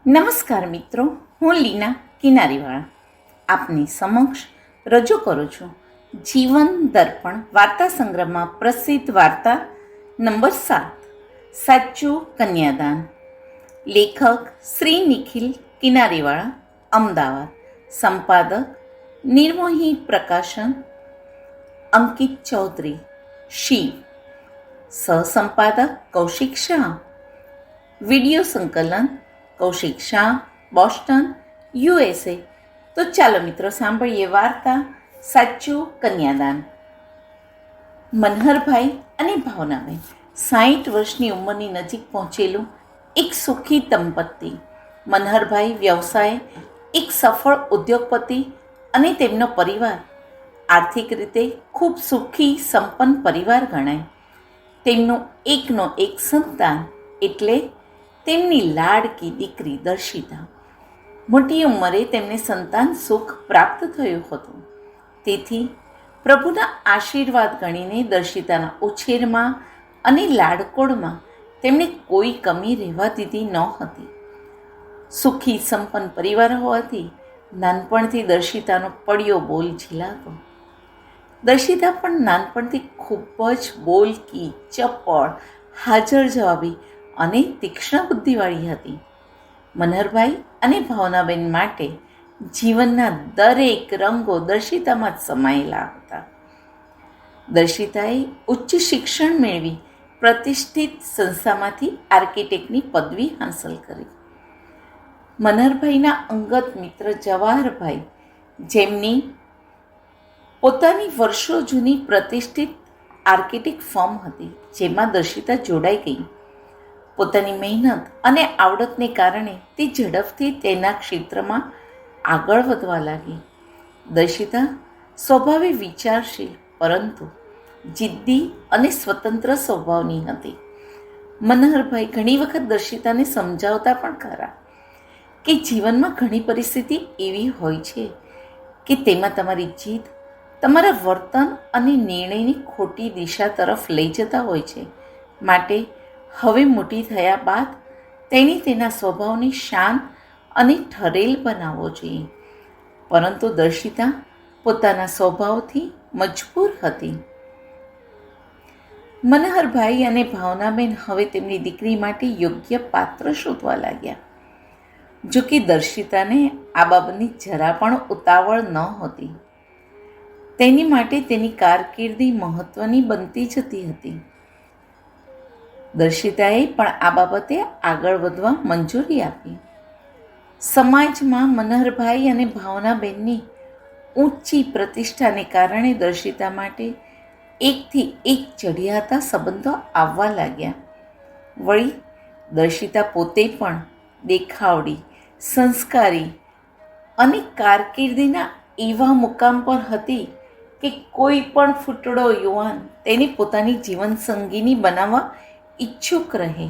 નમસ્કાર મિત્રો, હું લીના કિનારીવાળા આપની સમક્ષ રજૂ કરું છું જીવન દર્પણ વાર્તા સંગ્રહમાં પ્રસિદ્ધ વાર્તા નંબર 7, સાચું કન્યાદાન. લેખક શ્રી નિખિલ કિનારીવાળા, અમદાવાદ. સંપાદક નિર્મોહી પ્રકાશન, અંકિત ચૌધરી, શિવ. સહસંપાદક કૌશિક શાહ. વિડિયો સંકલન કૌશિક શાહ, બોસ્ટન, USA. તો ચાલો મિત્રો સાંભળીએ વાર્તા સાચું કન્યાદાન. મનહરભાઈ અને ભાવનાબેન 60 વર્ષની ઉંમરની નજીક પહોંચેલું એક સુખી દંપતી. મનહરભાઈ વ્યવસાય એક સફળ ઉદ્યોગપતિ અને તેમનો પરિવાર આર્થિક રીતે ખૂબ સુખી સંપન્ન પરિવાર ગણાય. તેમનું એકનો એક સંતાન એટલે તેમની લાડકી દીકરી દર્શિતા. મોટી ઉંમરે તેમને સંતાન સુખ પ્રાપ્ત થયું હતું. તેથી પ્રભુના આશીર્વાદ ગણીને દર્શિતાના ઉછેરમાં અને લાડકોડમાં તેમણે કોઈ કમી રહેવા દીધી નહોતી. સુખી સંપન્ન પરિવાર હોવાથી નાનપણથી દર્શિતાનો પડ્યો બોલ ઝીલાતો. દર્શિતા પણ નાનપણથી ખૂબ જ બોલકી, ચપળ, હાજર જવાબી અને તીક્ષ્ણ બુદ્ધિવાળી હતી. મનહરભાઈ અને ભાવનાબેન માટે જીવનના દરેક રંગો દર્શિતામાં જ સમાયેલા હતા. દર્શિતાએ ઉચ્ચ શિક્ષણ મેળવી પ્રતિષ્ઠિત સંસ્થામાંથી આર્કિટેક્ટની પદવી હાંસલ કરી. મનહરભાઈના અંગત મિત્ર જવાહરભાઈ, જેમની પોતાની વર્ષો જૂની પ્રતિષ્ઠિત આર્કિટેક્ટ ફર્મ હતી, જેમાં દર્શિતા જોડાઈ ગઈ. પોતાની મહેનત અને આવડતને કારણે તે ઝડપથી તેના ક્ષેત્રમાં આગળ વધવા લાગી. દર્શિતા સ્વભાવે વિચારશીલ પરંતુ જિદ્દી અને સ્વતંત્ર સ્વભાવની હતી. મનહરભાઈ ઘણી વખત દર્શિતાને સમજાવતા પણ ખરા કે જીવનમાં ઘણી પરિસ્થિતિ એવી હોય છે કે તેમાં તમારી જીદ તમારા વર્તન અને નિર્ણયની ખોટી દિશા તરફ લઈ જતા હોય છે. માટે હવે મોટી થયા બાદ તેણે તેના સ્વભાવને શાંત અને ઠરેલ બનાવવો જોઈએ. પરંતુ દર્શિતા પોતાના સ્વભાવથી મજબૂર હતી. મનહરભાઈ અને ભાવનાબેન હવે તેમની દીકરી માટે યોગ્ય પાત્ર શોધવા લાગ્યા. જો કે દર્શિતાને આ બાબતની જરા પણ ઉતાવળ નહોતી. તેની માટે તેની કારકિર્દી મહત્વની બનતી જતી હતી. દર્શિતાએ પણ આ બાબતે આગળ વધવા મંજૂરી આપી. સમાજમાં મનહરભાઈ અને ભાવનાબેનની ઊંચી પ્રતિષ્ઠાને કારણે દર્શિતા માટે એકથી એક ચઢિયાતા સંબંધો આવવા લાગ્યા. વળી દર્શિતા પોતે પણ દેખાવડી, સંસ્કારી અને કારકિર્દીના એવા મુકામ પર હતી કે કોઈ પણ ફૂટડો યુવાન તેને પોતાની જીવનસંગીની બનાવવા ઈચ્છુક રહે.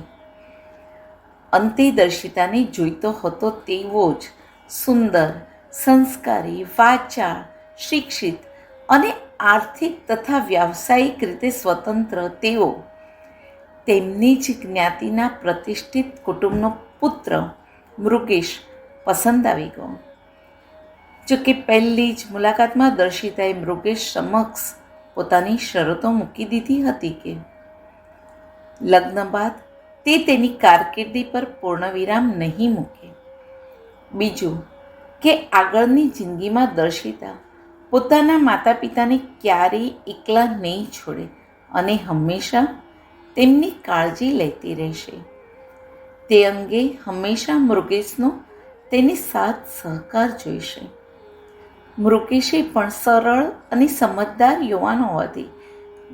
અંતે દર્શિતાને જોઈતો હતો તેવો જ સુંદર, સંસ્કારી, વાચાળ, શિક્ષિત અને આર્થિક તથા વ્યાવસાયિક રીતે સ્વતંત્ર તેવો તેમની જ જ્ઞાતિના પ્રતિષ્ઠિત કુટુંબનો પુત્ર મૃગેશ પસંદ આવી ગયો. જો કે પહેલી જ મુલાકાતમાં દર્શિતાએ મૃગેશ સમક્ષ પોતાની શરતો મૂકી દીધી હતી કે લગ્ન બાદ તે તેની કારકિર્દી પર પૂર્ણવિરામ નહીં મૂકે. બીજું કે આગળની જિંદગીમાં દર્શિતા પોતાના માતા પિતાને ક્યારેય એકલા નહીં છોડે અને હંમેશા તેમની કાળજી લેતી રહેશે. તે અંગે હંમેશા મૃગેશનો તેની સાથ સહકાર જોઈશે. મૃગેશે પણ સરળ અને સમજદાર યુવાન હોવાથી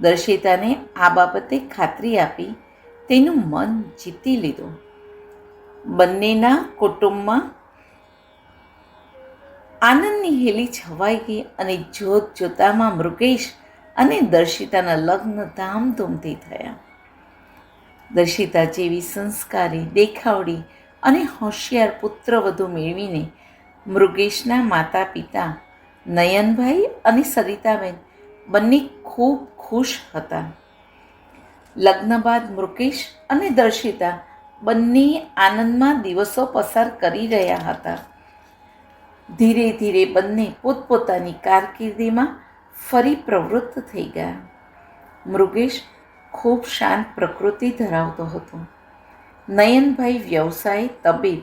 દર્શિતાને આ બાબતે ખાતરી આપી તેનું મન જીતી લીધું. બંનેના કુટુંબમાં આનંદની હેલી છવાઈ ગઈ અને જોત જોતામાં મૃગેશ અને દર્શિતાના લગ્ન ધામધૂમથી થયા. દર્શિતા જેવી સંસ્કારી, દેખાવડી અને હોશિયાર પુત્રવધુ મેળવીને મૃગેશના માતા પિતા નયનભાઈ અને સરિતાબેન બંને ખૂબ ખુશ હતા. લગ્ન બાદ મૃગેશ અને દર્શિતા બંને આનંદમાં દિવસો પસાર કરી રહ્યા હતા. ધીરે ધીરે બંને પોતપોતાની કારકિર્દીમાં ફરી પ્રવૃત્ત થઈ ગયા. મૃગેશ ખૂબ શાંત પ્રકૃતિ ધરાવતો હતો. નયનભાઈ વ્યવસાય તબીબ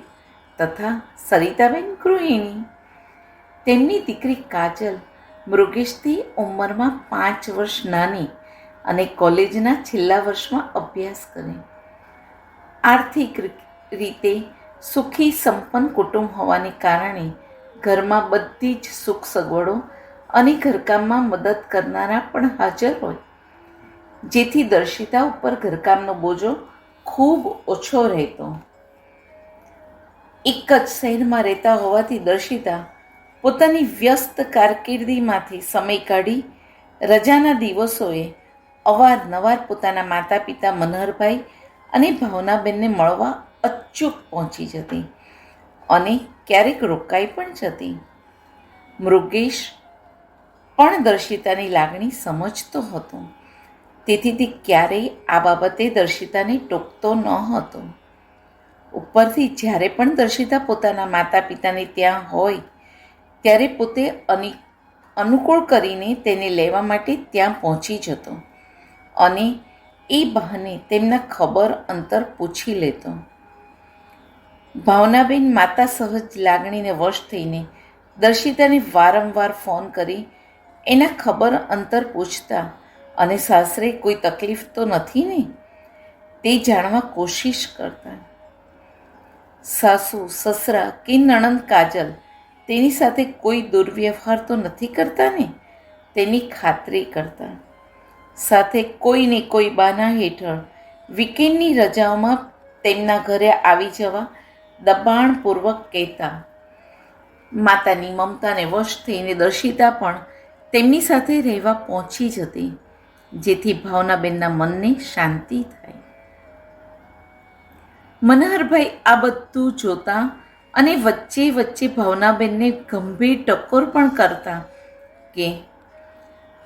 તથા સરિતાબેન ગૃહિણી. તેમની દીકરી કાજલ મૃગેશથી ઉંમરમાં 5 વર્ષ નાની અને કોલેજના છેલ્લા વર્ષમાં અભ્યાસ કરે. આર્થિક રીતે સુખી સંપન્ન કુટુંબ હોવાને કારણે ઘરમાં બધી જ સુખ સગવડો અને ઘરકામમાં મદદ કરનારા પણ હાજર હોય, જેથી દર્શિતા ઉપર ઘરકામનો બોજો ખૂબ ઓછો રહેતો. એક જ શહેરમાં રહેતા હોવાથી દર્શિતા પોતાની વ્યસ્ત કારકિર્દીમાંથી સમય કાઢી રજાના દિવસોએ અવારનવાર પોતાના માતા પિતા મનહરભાઈ અને ભાવનાબેનને મળવા અચૂક પહોંચી જતી અને ક્યારેક રોકાઈ પણ જતી. મૃગેશ પણ દર્શિતાની લાગણી સમજતો હતો, તેથી તે ક્યારેય આ બાબતે દર્શિતાને ટોકતો ન હતો. ઉપરથી જ્યારે પણ દર્શિતા પોતાના માતા પિતાને ત્યાં હોય ત્યારે પોતે અનુકૂળ કરીને તેને લેવા માટે ત્યાં પહોંચી જતો અને એ બહાને તેમના ખબર અંતર પૂછી લેતો. ભાવનાબેન માતા સહજ લાગણીને વશ થઈને દર્શિતાને વારંવાર ફોન કરી એના ખબર અંતર પૂછતા અને સાસરે કોઈ તકલીફ તો નથી ને તે જાણવા કોશિશ કરતા. સાસુ સસરા કે નણંદ કાજલ તેની સાથે કોઈ દુર્વ્યવહાર તો નથી કરતા ને તેની ખાતરી કરતા. સાથે કોઈને કોઈ બહાના હેઠળ વીકેન્ડની રજાઓમાં તેમના ઘરે આવી જવા દબાણપૂર્વક કહેતા. માતાની મમતાને વશ થઈને દર્શિતા પણ તેમની સાથે રહેવા પહોંચી જતી, જેથી ભાવનાબેનના મનને શાંતિ થાય. મનહરભાઈ આ બધું જોતા અને વચ્ચે વચ્ચે ભાવનાબેનને ગંભીર ટકોર પણ કરતા કે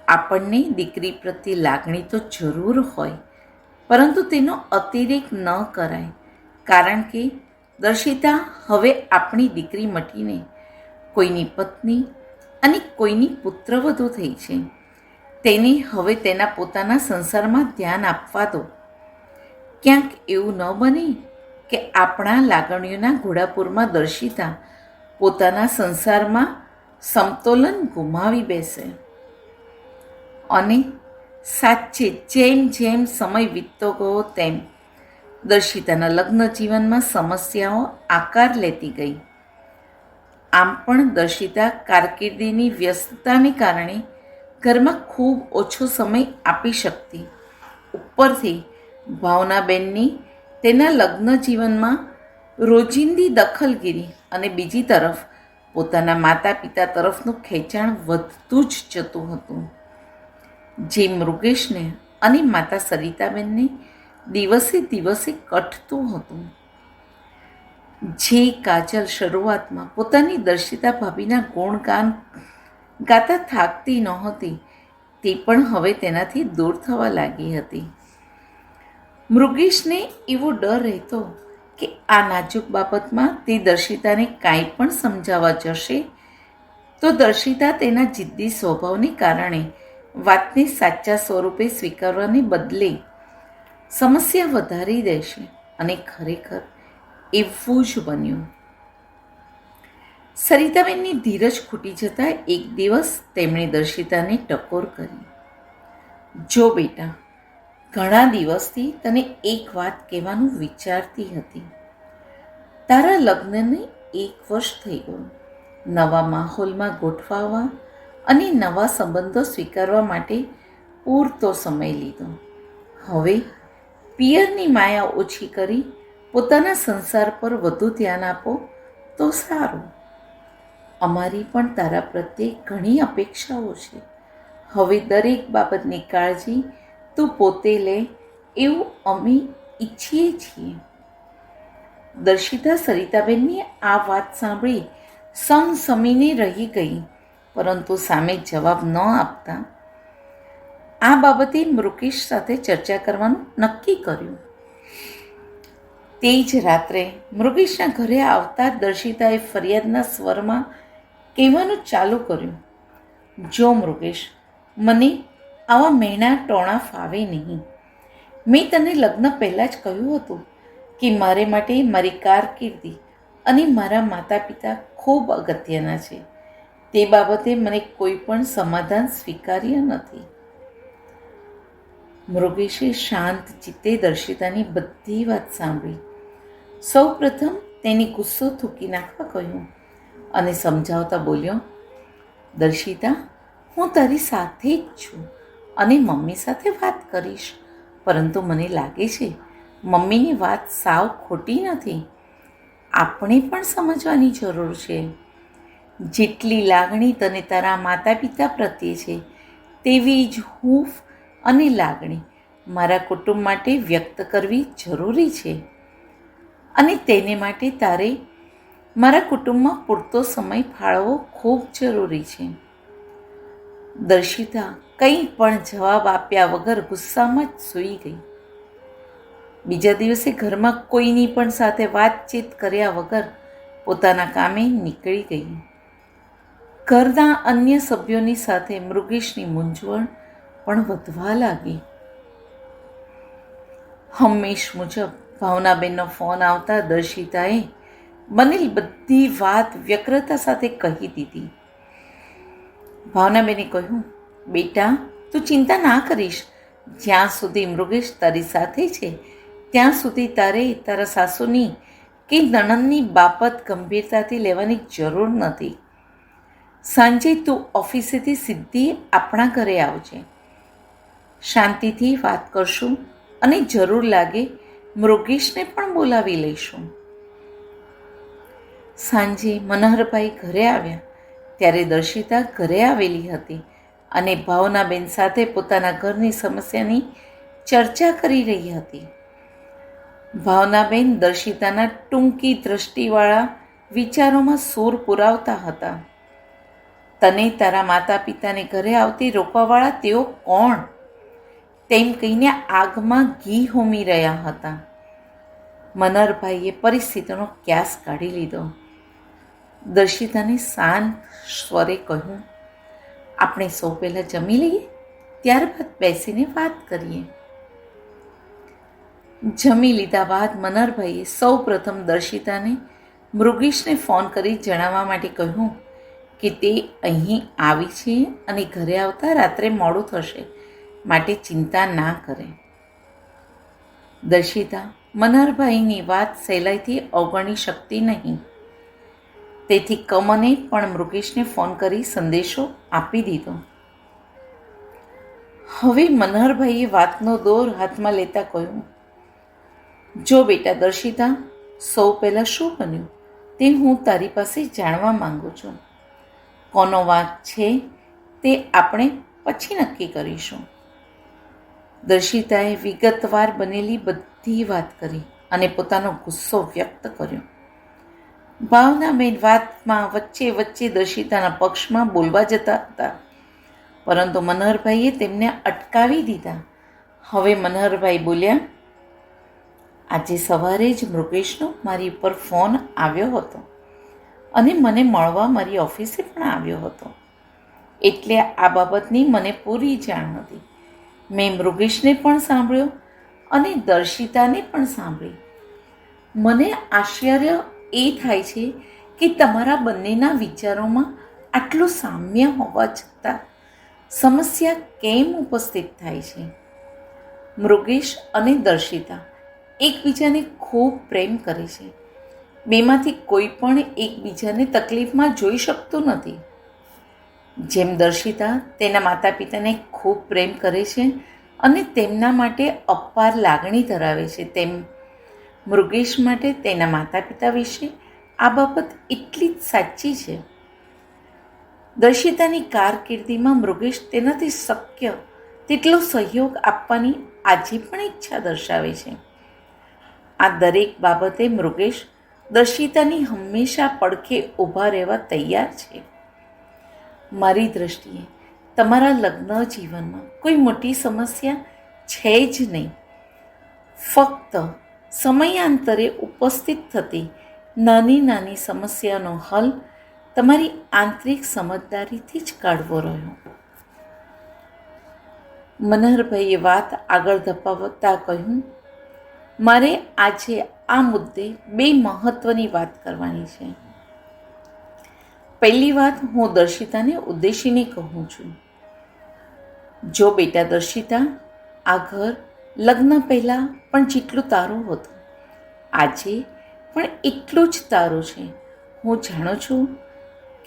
આપણને દીકરી પ્રત્યે લાગણી તો જરૂર હોય, પરંતુ તેનો અતિરેક ન કરાય, કારણ કે દર્શિતા હવે આપણી દીકરી મટીને કોઈની પત્ની અને કોઈની પુત્રવધુ થઈ છે. તેને હવે તેના પોતાના સંસારમાં ધ્યાન આપવા દો. ક્યાંક એવું ન બને કે આપણા લાગણીઓના ઘોડાપુરમાં દર્શિતા પોતાના સંસારમાં સમતોલન ગુમાવી બેસે. અને સાચે જેમ જેમ સમય વીતતો ગયો તેમ દર્શિતાના લગ્ન જીવનમાં સમસ્યાઓ આકાર લેતી ગઈ. આમ પણ દર્શિતા કારકિર્દીની વ્યસ્તતાને કારણે ઘરમાં ખૂબ ઓછો સમય આપી શકતી. ઉપરથી ભાવનાબેનની તેના લગ્ન જીવનમાં રોજિંદી દખલગીરી અને બીજી તરફ પોતાના માતા પિતા તરફનું ખેંચાણ વધતું જ જતું હતું, જે મૃગેશને અને માતા સરિતાબેનને દિવસે દિવસે કટતું હતું. જે કાજલ શરૂઆતમાં પોતાની દર્શિતા ભાભીના ગુણગાન ગાતા થાકતી નહોતી, તે પણ હવે તેનાથી દૂર થવા લાગી હતી. મૃગેશને એવો ડર રહેતો કે આ નાજુક બાબતમાં તે દર્શિતાને કાંઈ પણ સમજાવવા જશે તો દર્શિતા તેના જિદ્દી સ્વભાવને કારણે વાતને સાચા સ્વરૂપે સ્વીકારવાને બદલે સમસ્યા વધારી દેશે, અને ખરેખર એવું જ બન્યું. સરિતાબેનની ધીરજ ખૂટી જતાં એક દિવસ તેમણે દર્શિતાને ટકોર કરી. જો બેટા, ઘણા દિવસથી તને એક વાત કહેવાનું વિચારતી હતી. તારા લગ્નને 1 વર્ષ થઈ ગયું. નવા માહોલમાં ગોઠવાવા અને નવા સંબંધો સ્વીકારવા માટે પૂરતો સમય લીધો. હવે પિયરની માયા ઓછી કરી પોતાના સંસાર પર વધુ ધ્યાન આપો તો સારું. અમારી પણ તારા પ્રત્યે ઘણી અપેક્ષાઓ છે. હવે દરેક બાબતની કાળજી તું પોતે લે એવું અમે ઈચ્છીએ છીએ. દર્શિતા સરિતાબેનની આ વાત સાંભળી સમસમીને રહી ગઈ, પરંતુ સામે જવાબ ન આપતા આ બાબતે મૃગેશ સાથે ચર્ચા કરવાનું નક્કી કર્યું. તે જ રાત્રે મૃગેશના ઘરે આવતા દર્શિતાએ ફરિયાદના સ્વરમાં કહેવાનું ચાલુ કર્યું, જો મૃગેશ, મને આવા મહેણા ટોણા ફાવે નહીં. મેં તને લગ્ન પહેલાં જ કહ્યું હતું કે મારે માટે મારી કારકિર્દી અને મારા માતા પિતા ખૂબ અગત્યના છે. તે બાબતે મને કોઈ પણ સમાધાન સ્વીકાર્ય નથી. મૃગેશે શાંત ચિત્તે દર્શિતાની બધી વાત સાંભળી. સૌ પ્રથમ તેની ગુસ્સો થૂકી નાખવા કહ્યું અને સમજાવતા બોલ્યો, દર્શિતા, હું તારી સાથે જ છું અને મમ્મી સાથે વાત કરીશ, પરંતુ મને લાગે છે મમ્મીની વાત સાવ ખોટી નથી. આપણે પણ સમજવાની જરૂર છે. જેટલી લાગણી તને તારા માતા પિતા પ્રત્યે છે, તેવી જ હૂંફ અને લાગણી મારા કુટુંબ માટે વ્યક્ત કરવી જરૂરી છે, અને તેને માટે તારે મારા કુટુંબમાં પૂરતો સમય ફાળવવો ખૂબ જરૂરી છે. દર્શિતા કંઈ પણ જવાબ આપ્યા વગર ગુસ્સામાં જ સૂઈ ગઈ. બીજા દિવસે ઘરમાં કોઈની પણ સાથે વાતચીત કર્યા વગર પોતાના કામે નીકળી ગઈ. ઘરના અન્ય સભ્યોની સાથે મૃગેશની મૂંઝવણ પણ વધવા લાગી. હંમેશ મુજબ ભાવનાબેનનો ફોન આવતા દર્શિતાએ બનેલ બધી વાત વ્યગ્રતા સાથે કહી દીધી. ભાવનાબેને કહ્યું, બેટા, તું ચિંતા ના કરીશ. જ્યાં સુધી મૃગેશ તારી સાથે છે ત્યાં સુધી તારે તારા સાસુની કે નણંદની બાબત ગંભીરતાથી લેવાની જરૂર નથી. સાંજે તું ઓફિસેથી સીધી આપણા ઘરે આવજે. શાંતિથી વાત કરશું અને જરૂર લાગે મૃગેશને પણ બોલાવી લઈશું. સાંજે મનહરભાઈ ઘરે આવ્યા ત્યારે દર્શિતા ઘરે આવેલી હતી અને ભાવનાબેન સાથે પોતાના ઘરની સમસ્યાની ચર્ચા કરી રહી હતી. ભાવનાબેન દર્શિતાના ટૂંકી દ્રષ્ટિવાળા વિચારોમાં સૂર પુરાવતા હતા. તને તારા માતા પિતાને ઘરે આવતી રોકવાવાળા તેઓ કોણ? તેમ કહીને આગમાં ઘી હોમી રહ્યા હતા. મનહરભાઈએ પરિસ્થિતિનો ક્યાસ કાઢી લીધો. દર્શિતાને શાંત સ્વરે કહ્યું, આપણે સૌ પહેલાં જમી લઈએ, ત્યારબાદ બેસીને વાત કરીએ. જમી લીધા બાદ મનહરભાઈએ સૌ પ્રથમ દર્શિતાને મૃગેશને ફોન કરી જણાવવા માટે કહ્યું કે તે અહીં આવી છે અને ઘરે આવતા રાત્રે મોડું થશે, માટે ચિંતા ના કરે. દર્શિતા મનહરભાઈની વાત સહેલાઈથી અવગણી શકતી નહીં. તેથી કમને પણ મૃગેશને ફોન કરી સંદેશો આપી દીધો. હવે મનહરભાઈએ વાતનો દોર હાથમાં લેતા કહ્યું, જો બેટા દર્શિતા, સૌ પહેલાં શું બન્યું તે હું તારી પાસે જાણવા માંગુ છું. કોનો વાંક છે તે આપણે પછી નક્કી કરીશું. દર્શિતાએ વિગતવાર બનેલી બધી વાત કરી અને પોતાનો ગુસ્સો વ્યક્ત કર્યો. ભાવનાબેન વાતમાં વચ્ચે વચ્ચે દર્શિતાના પક્ષમાં બોલવા જતા હતા, પરંતુ મનહરભાઈએ તેમને અટકાવી દીધા. હવે મનહરભાઈ બોલ્યા, આજે સવારે જ મૃગેશનો મારી ઉપર ફોન આવ્યો હતો અને મને મળવા મારી ઓફિસે પણ આવ્યો હતો, એટલે આ બાબતની મને પૂરી જાણ હતી. મેં મૃગેશને પણ સાંભળ્યો અને દર્શિતાને પણ સાંભળી. મને આશ્ચર્ય એ થાય છે કે તમારા બંનેના વિચારોમાં આટલું સામ્ય હોવા છતાં સમસ્યા કેમ ઉપસ્થિત થાય છે. મૃગેશ અને દર્શિતા એકબીજાને ખૂબ પ્રેમ કરે છે. બેમાંથી કોઈ પણ એકબીજાને તકલીફમાં જોઈ શકતું નથી. જેમ દર્શિતા તેના માતા પિતાને ખૂબ પ્રેમ કરે છે અને તેમના માટે અપાર લાગણી ધરાવે છે, તેમ મૃગેશ માટે તેના માતા પિતા વિશે આ બાબત એટલી જ સાચી છે. દર્શિતાની કારકિર્દીમાં મૃગેશ તેનાથી શક્ય તેટલો સહયોગ આપવાની આજે પણ ઈચ્છા દર્શાવે છે. આ દરેક બાબતે મૃગેશ દર્શિતાની હંમેશા પડખે ઊભા રહેવા તૈયાર છે. મારી દૃષ્ટિએ તમારા લગ્ન જીવનમાં કોઈ મોટી સમસ્યા છે જ નહીં. ફક્ત સમયાંતરે ઉપસ્થિત થતી નાની નાની સમસ્યાનો હલ તમારી આંતરિક સમજદારીથી જ કાઢવો રહ્યો. મનહરભાઈએ વાત આગળ ધપાવતા કહ્યું, મારે આજે આ મુદ્દે 2 મહત્વની વાત કરવાની છે. પહેલી વાત હું દર્શિતાને ઉદ્દેશીને કહું છું. જો બેટા દર્શિતા, આ ઘર લગ્ન પહેલાં પણ જેટલું તારું હતું, આજે પણ એટલું જ તારું છે. હું જાણું છું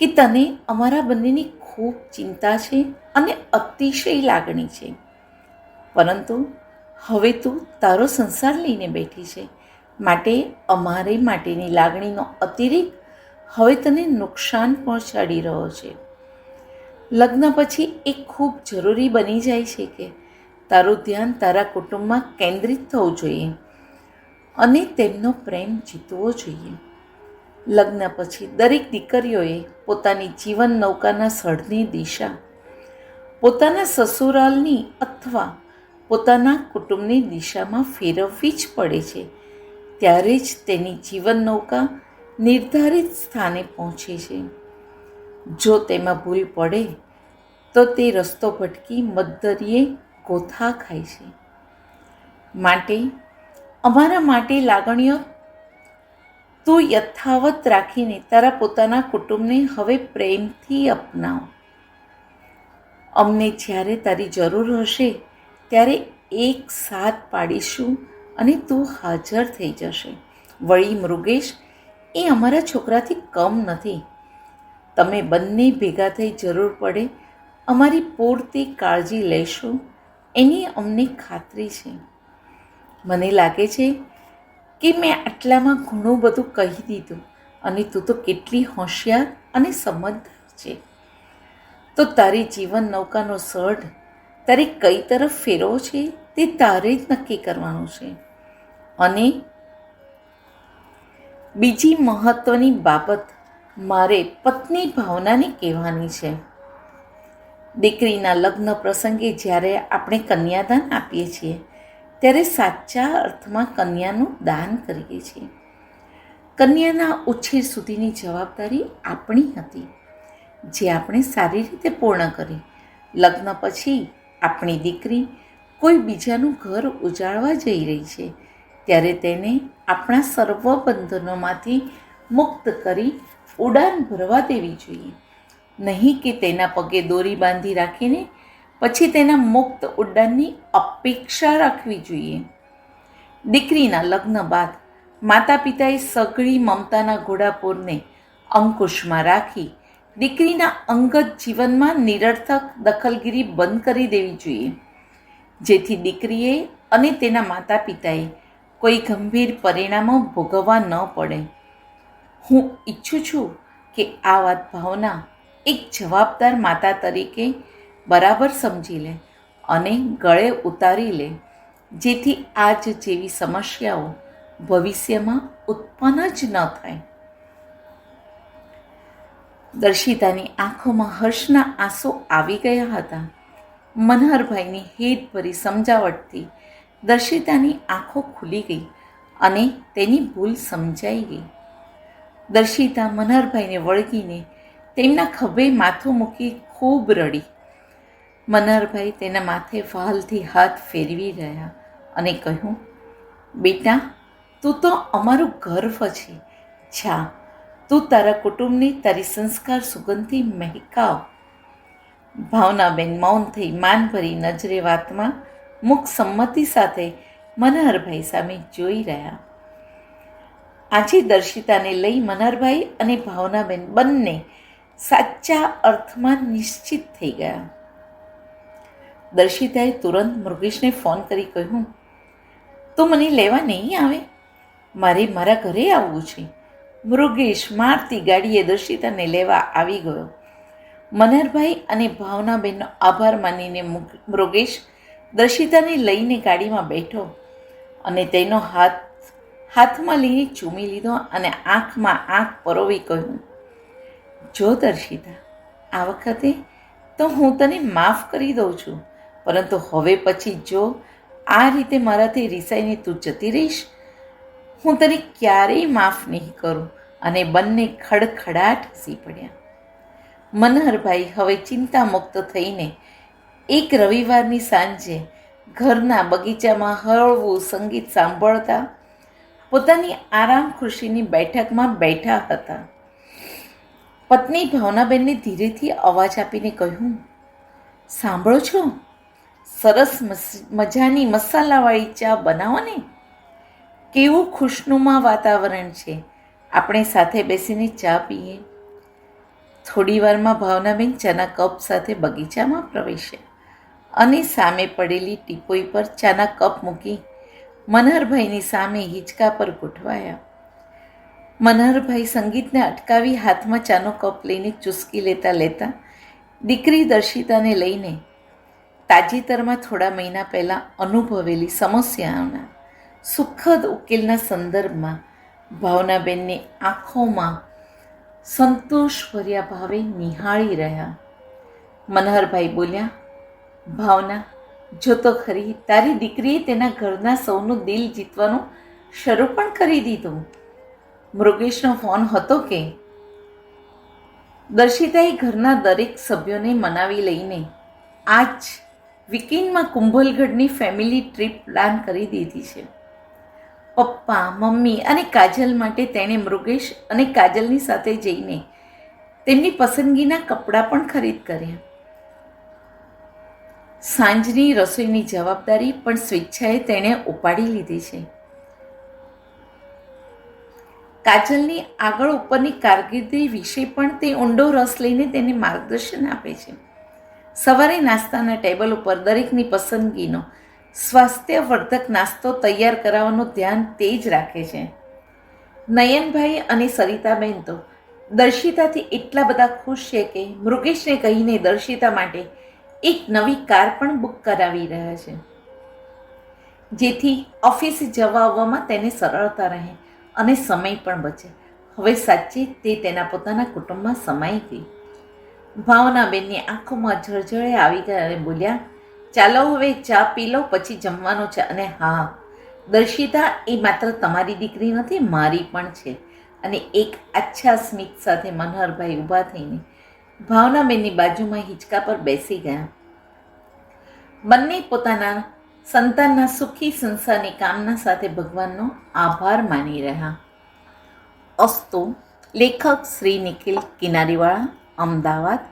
કે તને અમારા બંનેની ખૂબ ચિંતા છે અને અતિશય લાગણી છે, પરંતુ હવે તું તારો સંસાર લઈને બેઠી છે, માટે અમારે માટેની લાગણીનો અતિરેક હવે તને નુકસાન પહોંચાડી રહ્યો છે. લગ્ન પછી એ ખૂબ જરૂરી બની જાય છે કે તારું ધ્યાન તારા કુટુંબમાં કેન્દ્રિત થવું જોઈએ અને તેમનો પ્રેમ જીતવો જોઈએ. લગ્ન પછી દરેક દીકરીઓએ પોતાની જીવન નૌકાના સળની દિશા પોતાના સસુરાલની અથવા પોતાના કુટુંબની દિશામાં ફેરવવી જ પડે છે. ત્યારે જ તેની જીવન નૌકા નિર્ધારિત સ્થાને પહોંચે છે. જો તેમાં ભૂલ પડે તો તે રસ્તો ભટકી મધદરિયે ગોથા ખાય છે. માટે અમારા માટે લાગણીઓ તું યથાવત રાખીને તારા પોતાના કુટુંબને હવે પ્રેમથી અપનાવ. અમને જ્યારે તારી જરૂર હશે ત્યારે એક સાથ પાડીશું અને તું હાજર થઈ જશે. વળી મૃગેશ એ અમારા છોકરાથી કમ નથી. તમે બંને ભેગા થઈ જરૂર પડે અમારી પૂરતી કાળજી લેશો એની અમને ખાતરી છે. મને લાગે છે કે મેં આટલામાં ઘણું બધું કહી દીધું અને તું તો કેટલી હોશિયાર અને સમજદાર છે. તો તારી જીવન નૌકાનો સઢ તારે કઈ તરફ ફેરવો છે તે તારે જ નક્કી કરવાનું છે. અને બીજી મહત્વની બાબત મારે પત્ની ભાવનાને કહેવાની છે. દીકરીના લગ્ન પ્રસંગે જ્યારે આપણે કન્યાદાન આપીએ છીએ ત્યારે સાચા અર્થમાં કન્યાનું દાન કરીએ છીએ. કન્યાના ઉછેર સુધીની જવાબદારી આપણી હતી, જે આપણે સારી રીતે પૂર્ણ કરી. લગ્ન પછી આપણી દીકરી કોઈ બીજાનું ઘર ઉજાડવા જઈ રહી છે ત્યારે તેને આપણા સર્વ બંધનોમાંથી મુક્ત કરી ઉડાન ભરવા દેવી જોઈએ. નહીં કે તેના પગે દોરી બાંધી રાખીને પછી તેના મુક્ત ઉડાનની અપેક્ષા રાખવી જોઈએ. દીકરીના લગ્ન બાદ માતા પિતાએ સઘળી મમતાના ઘોડાપૂરને અંકુશમાં રાખી દીકરીના અંગત જીવનમાં નિરર્થક દખલગીરી બંધ કરી દેવી જોઈએ, જેથી દીકરીએ અને તેના માતા પિતાએ કોઈ ગંભીર પરિણામો ભોગવવા ન પડે. હું ઈચ્છું છું કે આ વાત ભાવના એક જવાબદાર માતા તરીકે બરાબર સમજી લે અને ગળે ઉતારી લે, જેથી આજ જેવી સમસ્યાઓ ભવિષ્યમાં ઉત્પન્ન જ ન થાય. દર્શિતાની આંખોમાં હર્ષના આંસુ આવી ગયા હતા. મનહરભાઈની હેતભરી સમજાવટથી દર્શિતાની આંખો ખુલી ગઈ અને તેની ભૂલ સમજાઈ ગઈ. દર્શિતા મનહરભાઈને વળગીને તેમના ખભે માથું મૂકી ખૂબ રડી. મનહરભાઈ તેના માથે વહાલથી હાથ ફેરવી રહ્યા અને કહ્યું, બેટા, તું તો અમારું ગર્વ છે. જા, તું તારા કુટુંબની તારી સંસ્કાર સુગંધથી મહેકાવ. ભાવનાબેન મૌન થઈ માનભરી નજરે વાતમાં મુખ સંમતિ સાથે મનહરભાઈ સામે જોઈ રહ્યા. આજે દર્શિતાને લઈ મનહરભાઈ અને ભાવનાબેન બંને સાચા અર્થમાં નિશ્ચિત થઈ ગયા. દર્શિતાએ તુરંત મૃગેશને ફોન કરી કહ્યું, તું મને લેવા નહીં આવે? મારે મારા ઘરે આવવું છે. મૃગેશ મારતી ગાડીએ દર્શિતાને લેવા આવી ગયો. મનહરભાઈ અને ભાવનાબેનનો આભાર માનીને મૃગેશ દર્શિતાને લઈને ગાડીમાં બેઠો અને તેનો હાથમાં લઈને ચૂમી લીધો અને આંખમાં આંખ પરોવી કહ્યું, જો દર્શિતા, આ વખતે તો હું તને માફ કરી દઉં છું, પરંતુ હવે પછી જો આ રીતે મારાથી રિસાઈને તું જતી રહીશ હું તને ક્યારેય માફ નહીં કરું. અને બંને ખડખડાટ હસી પડ્યા. મનહરભાઈ હવે ચિંતામુક્ત થઈને એક રવિવારની સાંજે ઘરના બગીચામાં હળવું સંગીત સાંભળતા પોતાની આરામ ખુરશીની બેઠકમાં બેઠા હતા. પત્ની ભાવનાબેનને ધીરેથી અવાજ આપીને કહ્યું, સાંભળો છો? સરસ મજાની મસાલાવાળી ચા બનાવો ને. કેવું ખુશનુમા વાતાવરણ છે. આપણે સાથે બેસીને ચા પીએ. થોડી વારમાં ભાવનાબેન ચાના કપ સાથે બગીચામાં પ્રવેશ્યા અને સામે પડેલી ટીપોઈ પર ચાના કપ મૂકી મનહરભાઈની સામે હિંચકા પર ગોઠવાયા. મનહરભાઈ સંગીતને અટકાવી હાથમાં ચાનો કપ લઈને ચૂસકી લેતા લેતા દીકરી દર્શિતાને લઈને તાજેતરમાં થોડા મહિના પહેલાં અનુભવેલી સમસ્યાઓના સુખદ ઉકેલના સંદર્ભમાં ભાવનાબેનની આંખોમાં સંતોષભર્યા ભાવે નિહાળી રહ્યા. મનહરભાઈ બોલ્યા, ભાવના, જો તો ખરી, તારી દીકરીએ તેના ઘરના સૌનું દિલ જીતવાનું શરૂ પણ કરી દીધું. મૃગેશનો ફોન હતો કે? દર્શિતાએ ઘરના દરેક સભ્યોને મનાવી લઈને આજ વીકેન્ડમાં કુંભલગઢની ફેમિલી ટ્રીપ પ્લાન કરી દીધી છે. પપ્પા, મમ્મી અને કાજલ માટે તેણે મૃગેશ અને કાજલની સાથે જઈને તેમની પસંદગીના કપડાં પણ ખરીદ કર્યા. સાંજની રસોઈની જવાબદારી પણ સ્વેચ્છાએ તેણે ઉપાડી લીધી છે. કાજલની આગળ ઉપરની કારકિર્દી વિશે પણ તે ઊંડો રસ લઈને તેને માર્ગદર્શન આપે છે. સવારે નાસ્તાના ટેબલ ઉપર દરેકની પસંદગીનો સ્વાસ્થ્યવર્ધક નાસ્તો તૈયાર કરાવવાનું ધ્યાન તે જ રાખે છે. નયનભાઈ અને સરિતાબેન તો દર્શિતાથી એટલા બધા ખુશ છે કે મૃગેશને કહીને દર્શિતા માટે એક નવી કાર પણ બુક કરાવી રહ્યા છે, જેથી ઓફિસે જવા આવવામાં તેને સરળતા રહે અને સમય પણ બચે. હવે સાચે તે તેના પોતાના કુટુંબમાં સમાઈ ગઈ. ભાવનાબેનની આંખોમાં જળજળે આવી ગયા અને બોલ્યા, ચાલો હવે ચા પી લો, પછી જમવાનું છે. અને હા, દર્શિતા એ માત્ર તમારી દીકરી નથી, મારી પણ છે. અને એક આછા સ્મિત સાથે મનહરભાઈ ઊભા થઈને ભાવનાબેનની બાજુમાં હિંચકા પર બેસી ગયા. બંને પોતાના સંતાનના સુખી સંસારની કામના સાથે ભગવાનનો આભાર માની રહ્યા. અસ્તુ. લેખક શ્રી નિખિલ કિનારીવાળા, અમદાવાદ.